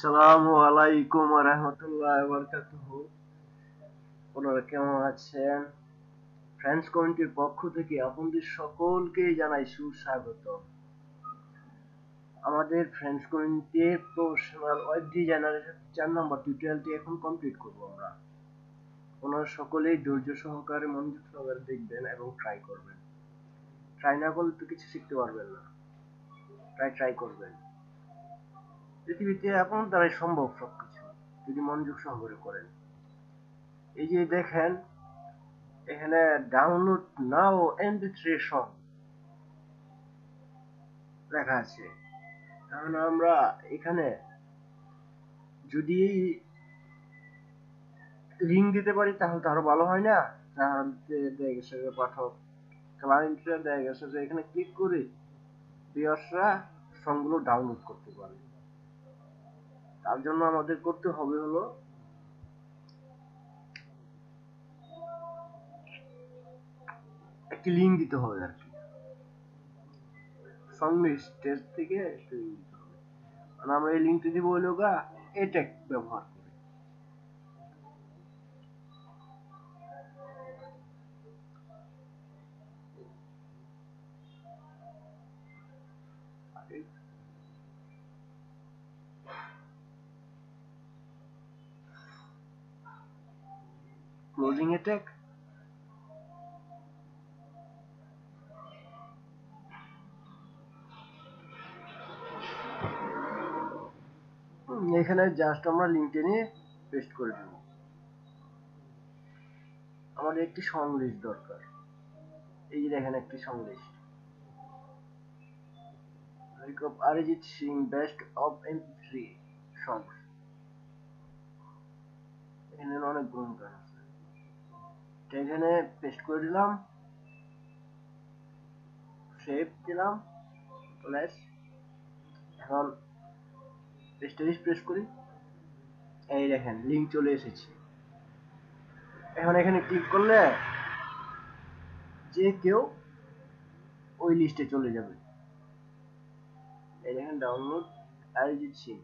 আসসালামু আলাইকুম ওয়া রাহমাতুল্লাহি ওয়া বারাকাতুহু। আপনারা কেমন আছেন? ফ্রেন্ডস কমিউনিটির পক্ষ থেকে আপনাদের সকলকে জানাই সুস্বাগত। আমাদের ফ্রেন্ডস কমিউনিটিতে প্রফেশনাল ওয়েব ডিজাইনারের 4 নম্বর টিউটোরিয়ালটি এখন কমপ্লিট করব আমরা। আপনারা সকলেই ধৈর্য সহকারে মনোযোগ সহকারে দেখবেন এবং ট্রাই করবেন। ট্রাই না করলে তো কিছু শিখতে পারবেন না। ট্রাই করবেন। পৃথিবীতে আপনার দ্বারাই সম্ভব সবকিছু যদি মনোযোগ সহকারে করেন। এই যে দেখেন এখানে ডাউনলোড নাও MP3 সং লেখা আছে। তাহলে আমরা এখানে যদি লিঙ্ক দিতে পারি তাহলে তো আরো ভালো হয় না। তাহলে দেখা গেছে যে পাঠক ক্লায়েন্টরা দেখা গেছে যে এখানে ক্লিক করে ভিউয়ার্সরা সংগুলো ডাউনলোড করতে পারে। তার জন্য আমাদের করতে হবে হলো একটি লিঙ্ক দিতে হবে আর কি। সং লিস্টের থেকে একটি লিঙ্ক দিতে হবে। আর আমরা এই লিঙ্কটি দিব হলো গা এটেক ব্যবহার করে। ক্লোজিং অ্যাটাক এখানে জাস্ট আমরা লিঙ্কটা নিয়ে পেস্ট করে দেব। আমাদের একটি সং লিস্ট দরকার। এই যে দেখেন একটি song list Arijit Singh best of MP3 songs। এখানে অনেক গুণ আছে। এখানে পেস্ট করে দিলাম, সেভ দিলাম, প্লাস এখন পেস্টে রিফ্রেশ করি। এই দেখেন লিঙ্ক চলে এসেছে। এখন এখানে ক্লিক করলে যে কেউ ওই লিস্টে চলে যাবে। এই দেখেন ডাউনলোড অরিজিৎ সিং,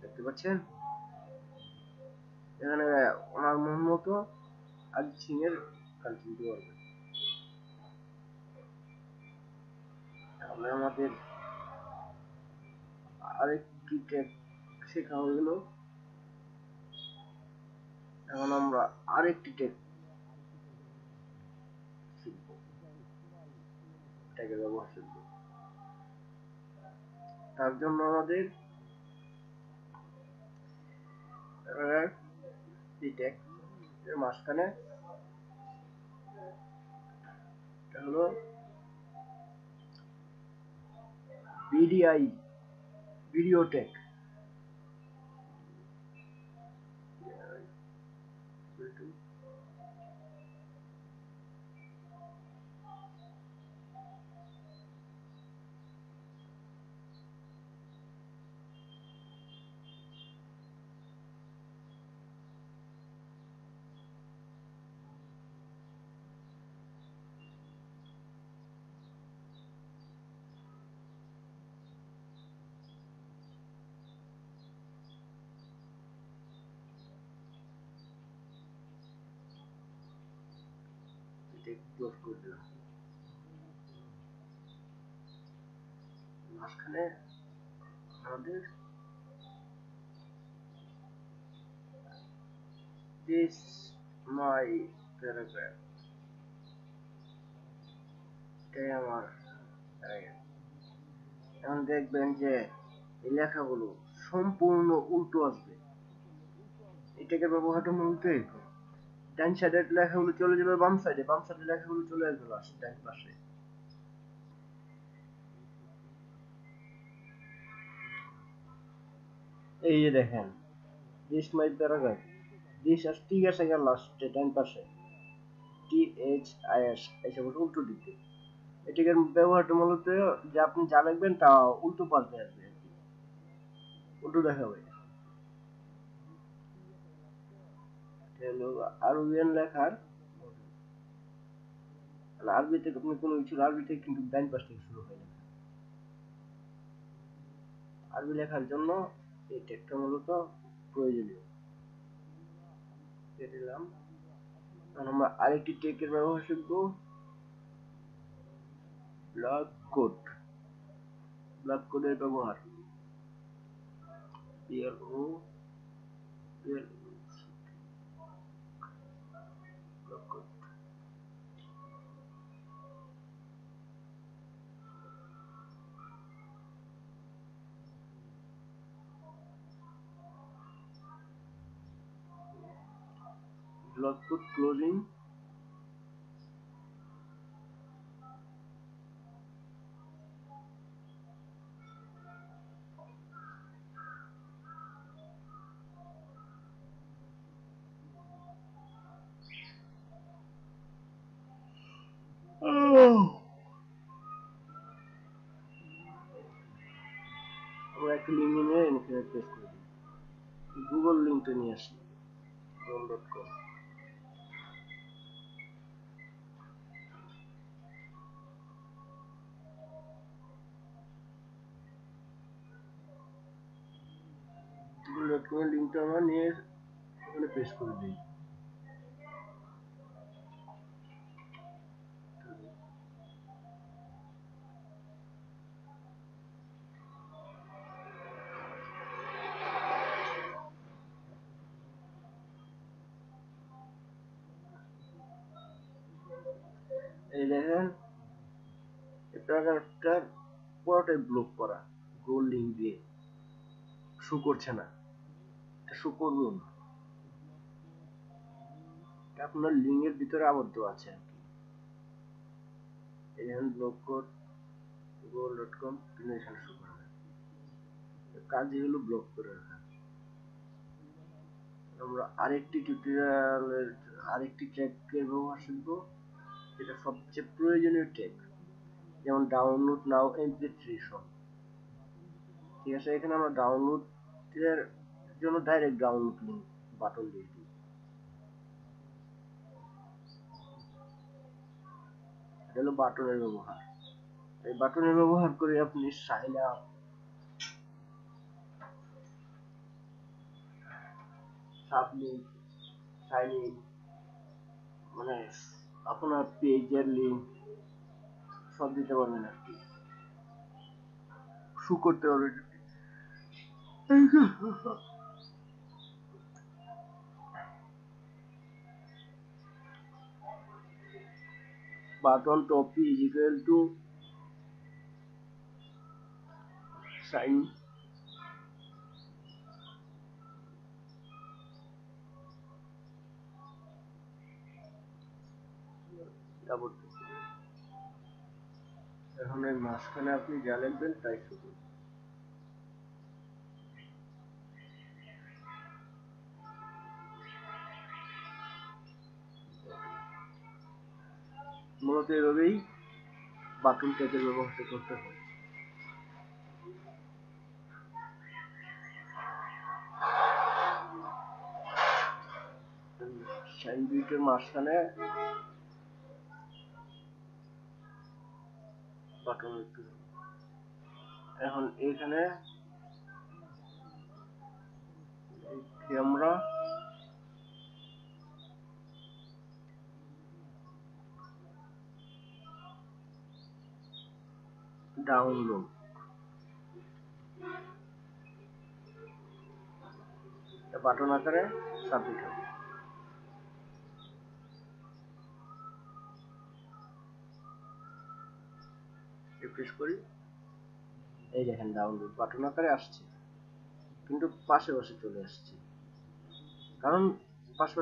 দেখতে পাচ্ছেন? এখানে ওনার মন মতো অরিজিৎ সিং এর গান শুনতে পারবেন। তাহলে আমাদের আরেকটি ট্যাগ শেখা হয়ে গেল। এখন আমরা আরেকটি ট্যাগ শিখব, ট্যাগের ব্যবহার শিখব। তার জন্য আমাদের এই ট্যাগ এর মাঝখানে হলো VDI ভিডিও ট্যাগ। ক্লোজ করে দিলাম। মাঝখানে আমাদের this my paragraph, এটাই আমার paragraph। এখন দেখবেন যে এই লেখাগুলো সম্পূর্ণ উল্টো আসবে। এটাকে ব্যবহারটা মূলত এরকম, ডান সাইডের লেখাগুলো চলে যাবে বাম সাইডে, বাম সাইডের লেখাগুলো চলে আসবে ডান পাশে। এই যে দেখেন দিস মাই প্যারাগ্রাফ, দিস আর টি আছে গেল লাস্টে ডান পাশে, THIS এসে উল্টো দিকে। এটাকে ব্যবহারটা মূলত যে আপনি যা লিখবেন তা উল্টো পাল্টে আসবে, উল্টো দেখাবে। আরবিয়ান লেখার আরবিতে আপনি কোনো কিছু আরবিতে কিন্তু ডান পাশ থেকে শুরু হয় না। আরবি লেখার জন্য এই ট্যাগটা মূলত প্রয়োজনীয়। দিলাম। আমরা আরেকটি ট্যাগের ব্যবহার শিখব, ব্লক কোড। ব্লক কোডের ব্যবহার block code. Block code closing আমরা একটা লিঙ্ক নিয়ে এখানে পেস্ট করে দিই। গুগল লিঙ্কটা নিয়ে আসি, google.com। google.com এর লিঙ্কটা আমরা নিয়ে এখানে পেস্ট করে দিই। এই দেখেন প্যারাগ্রাফটার পুরোটাই ব্লক করা, গুগল লিঙ্ক দিয়ে শো করছে না, এটা শো করবেও না, আপনার লিঙ্কের ভিতরে আবদ্ধ আছে আর কি। এই দেখেন ব্লক কোড google.com এখানে শো করবে, কাজই হলো ব্লক করে রাখা। আমরা আরেকটি টিউটোরিয়ালের আরেকটি ট্যাগের ব্যবহার শিখব, এটা সবচেয়ে প্রয়োজনীয় ট্যাগ, যেমন ডাউনলোড নাও mp3 সব। ঠিক আছে, এখানে আমরা ডাউনলোডের জন্য ডাইরেক্ট ডাউনলোড লিঙ্ক বাটন দিয়ে দিই। এটা হলো বাটনের ব্যবহার। এই বাটনের ব্যবহার করে আপনি sign up, submit, sign in, মানে আপনার পেজের লিঙ্ক সব দিতে পারবেন আর কি, শো করতে পারবেন। button copy is equal to sign double. এখন এই মাঝখানে আপনি যা লিখবেন তাই শুধু মূলত এভাবেই বাটন ট্যাগের ব্যবহারটা করতে হয়। স্যান্ডউইচের মাঝখানে বাটন একটু, এখন এইখানে আমরা ডাউনলোড বাটন আকারে সাবমিট হবে। রিফ্রেশ করি, এই দেখেন ডাউনলোড বাটন আকারে আসছে, কিন্তু পাশে চলে আসছে। কারণ পাশে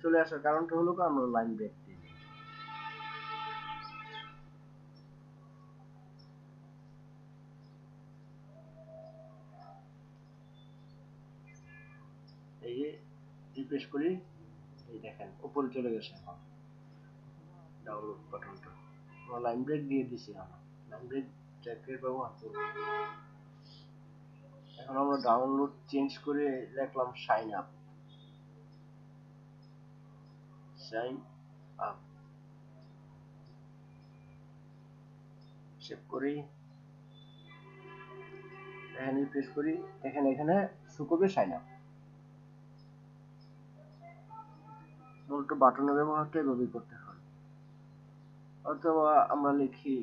চলে আসার কারণটা হলো আমরা লাইন ব্রেক দিই। এই যে রিফ্রেশ করি, এই দেখেন উপরে চলে গেছে। এখন ডাউনলোড বাটনটা আমরা লাইন ব্রেক দিয়ে দিছি, আমরা লাইন ব্রেক ট্যাগের ব্যবহার করব। এখন আমরা ডাউনলোড চেঞ্জ করে লিখলাম sign up, sign up save করি। এখানে প্রেস করি, দেখেন এখানে শো করবে সাইন আপ। মূলত বাটনের ব্যবহারটা এভাবেই করতে হয়। অথবা আমরা লিখি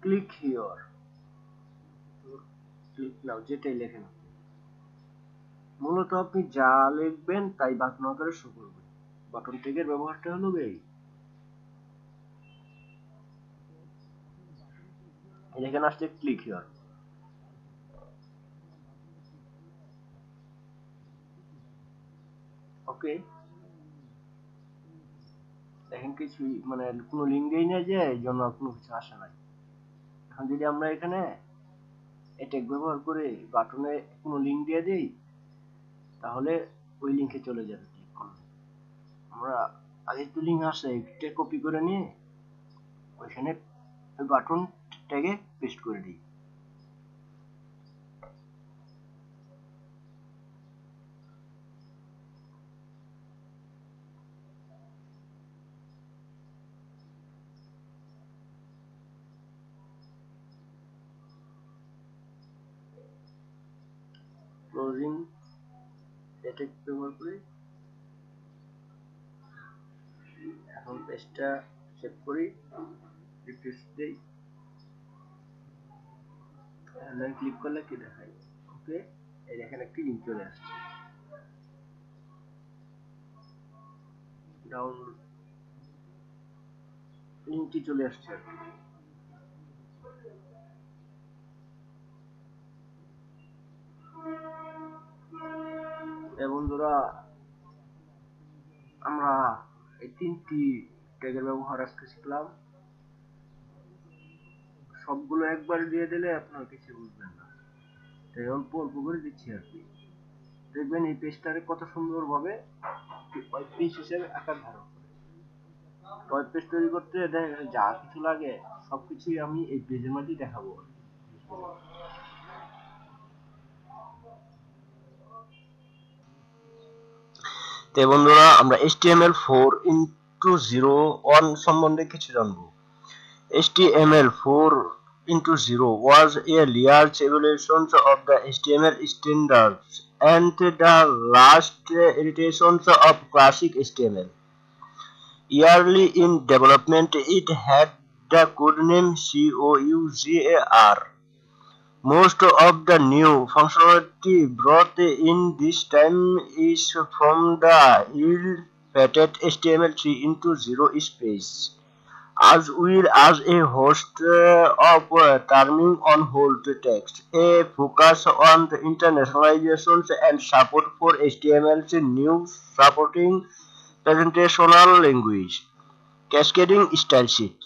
ক্লিক হিয়ার, ক্লিক নাও, যেটাই লেখেন। মূলত আপনি যা লিখবেন তাই বাটন আকারে শো করবে। বাটন ট্যাগের ব্যবহারটা হলো এই। এখানে আসছে ক্লিক হিয়ার। ওকে, দেখেন কিছু মানে কোনো লিঙ্ক দেই না, যে এই জন্য কোনো কিছু আসে নাই। এখন যদি আমরা এখানে ট্যাগ ব্যবহার করে বাটনে কোনো লিঙ্ক দিয়ে দিই, তাহলে ওই লিঙ্কে চলে যাবে। ক্লিক করলে আমরা আগে তো লিঙ্ক আসে, এটা কপি করে নিয়ে ওইখানে ওই বাটন ট্যাগে পেস্ট করে দিই। ক্লোজিং ট্যাগ ব্যবহার করে এখন পেজটা সেভ করি, রিফ্রেশ দেই, দেন ক্লিক করলে কি দেখায়? ওকে, এই দেখেন একটি লিঙ্ক চলে আসছে। ডাউনলোড লিঙ্কটি চলে আসছে আর কি। বন্ধুরা, আমরা এই 3টি ট্যাগের ব্যবহার আজকে শিখলাম। সবগুলো একবার দিয়ে দিলে আপনার কিছু বুঝবেন না, তাই অল্প অল্প করে দিচ্ছি আর কি। দেখবেন এই পেজটারে কত সুন্দরভাবে ওয়েব পেজ হিসেবে আকার ধারণ করে। ওয়েব পেজ তৈরি করতে যা কিছু লাগে সবকিছুই আমি এই পেজের মধ্যেই দেখাবো। তো বন্ধুরা, আমরা HTML4:01 সম্বন্ধে কিছু জানবো। HTML4:0 was a large evolution of the HTML standards and the last iterations of classic HTML. Early in development, it had the codename COUGAR. Most of the new functionality brought in this time is from the ill-fated HTML3:0 space, as well as a host of turning on hold text, a focus on the internationalization and support for HTML's new supporting presentational language, cascading style sheet.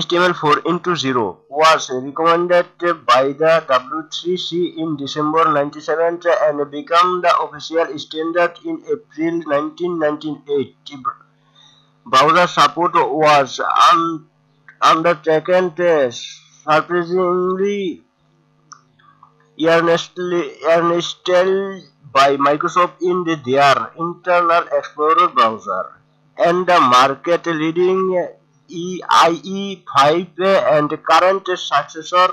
HTML4:0 was recommended by the W3C in December 1997 and became the official standard in April 1998. Browser support was undertaken surprisingly earnestly by Microsoft in their Internet Explorer browser, and the market-leading IE5 and current successor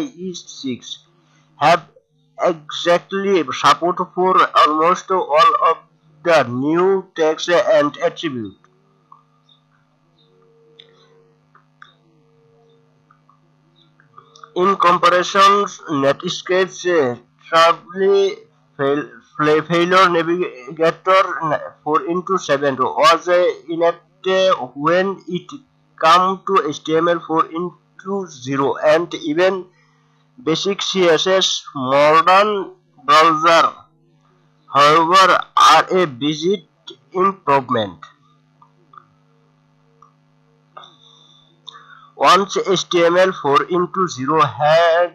IE6 have exactly support for almost all of the new tags and attributes. In comparison, Netscape's Failure Navigator 4:7 was enacted when it came to HTML4:0, and even basic CSS modern browser, however, are a basic improvement. Once HTML4:0 had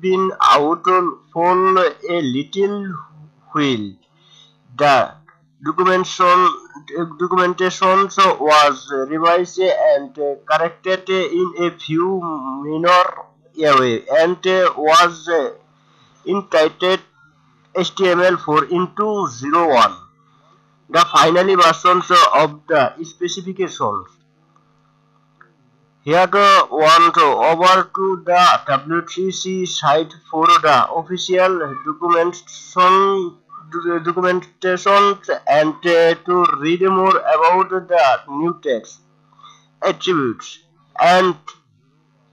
been out for a little while, the documentation was revised and corrected in a few minor ways, and was entitled HTML4:01, the final version of the specification. Here want over to the W3C site for the official documentation and to read more about the new text attributes and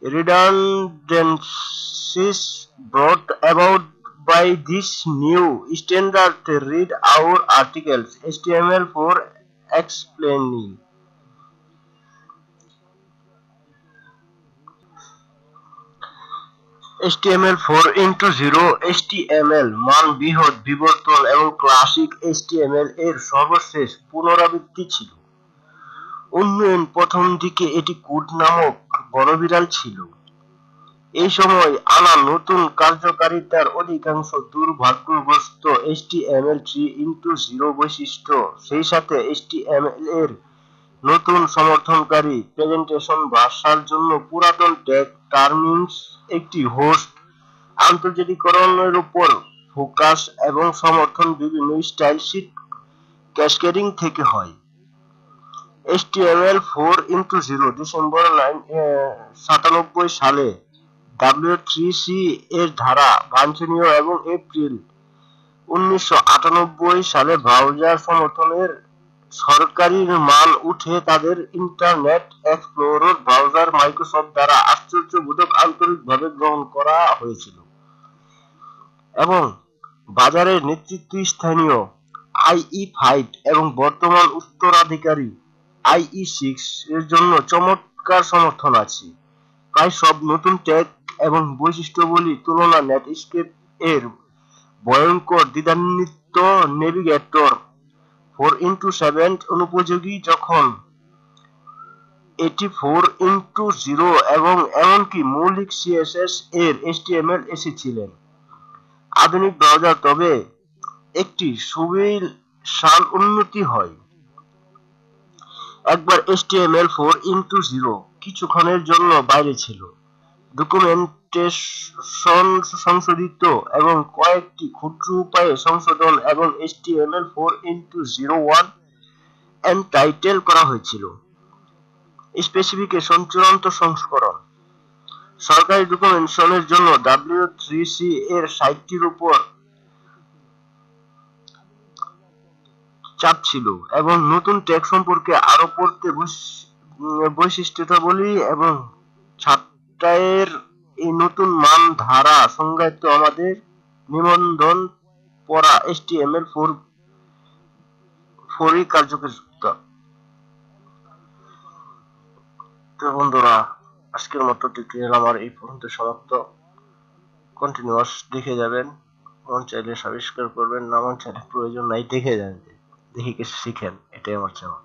redundancies brought about by this new standard. Read our articles HTML4 explaining HTML4x0 HTML মান বৃহৎ বিবর্তন এবং classic HTML এর সর্বশেষ পুনরাবৃত্তি ছিল। উন্নয়ন প্রথম দিকে এটি কোড নামক বড় ছিল। এই সময় আনা নতুন কার্যকারিতার অধিকাংশ দুর্ভাগ্যগ্রস্ত HTML3x0 বৈশিষ্ট্য, সেই সাথে HTML এর নতুন সমর্থনকারী প্রেজেন্টেশন ভাষার জন্য পুরাতন ট্যাগ টার্মিংস, একটি হোস্ট আন্তর্জাতিকরণের উপর ফোকাস এবং সমর্থন বিভিন্ন স্টাইল শীট ক্যাসকেডিং থেকে হয়। HTML4x0 ডিসেম্বর 97 সালে W3C এর ধারা বাঞ্ছনীয় এবং এপ্রিল 1998 সালে ব্রাউজার সমর্থনের সরকারি মান উঠে তাদের ইন্টারনেট এক্সপ্লোরর ব্রাউজার মাইক্রোসফট দ্বারা আশ্চর্যবোধক আন্তরিকভাবে গ্রহণ করা হয়েছিল এবং বাজারের নেতৃস্থানীয় IE5 এবং বর্তমান উত্তরাধিকারী IE6 এর জন্য চমৎকার সমর্থন আছে। প্রায় সব নতুন ট্যাগ এবং বৈশিষ্ট্যাবলী তুলনা নেটস্কেপ এর ভয়ঙ্কর দ্বিধান্বিত নেভিগেটর 4x7 অনুপযোগী, যখন এটি 4x0 এবং এমনকি মৌলিক CSS এর HTML এসেছিলেন। আধুনিক ব্রাউজার তবে একটি সুবিশাল উন্নতি হয়। একবার HTML4x0 কিছুক্ষণের জন্য বাইরে ছিল, ডকুমেন্টেশন সংশোধিত এবং কয়েকটি ক্ষুদ্র উপায়ে সংশোধন এবং HTML4x01 এনটাইটেল করা হয়েছিল। স্পেসিফিকেশন চূড়ান্ত সংস্করণ সরকারি ডকুমেন্টেশনের জন্য W3C এর সাইটটির উপর চাপ ছিল এবং নতুন ট্যাগ সম্পর্কে আরো পড়তে বৈশিষ্ট্যাবলী এবং ছাঁটাইয়ের এই নতুন মান ধারা সংজ্ঞায়িত আমাদের নিবন্ধন পড়া HTML4 কার্যকারিতা। তো বন্ধুরা, আজকের মতো টিউটোরিয়াল আমার এই পর্যন্ত সমাপ্ত। কন্টিনিউয়াস দেখে যাবেন, মন চাইলে সাবস্ক্রাইব করবেন, না মন চাইলে প্রয়োজন নাই, দেখে যাবেন, দেখে কিছু শিখেন, এটাই আমার চাওয়া।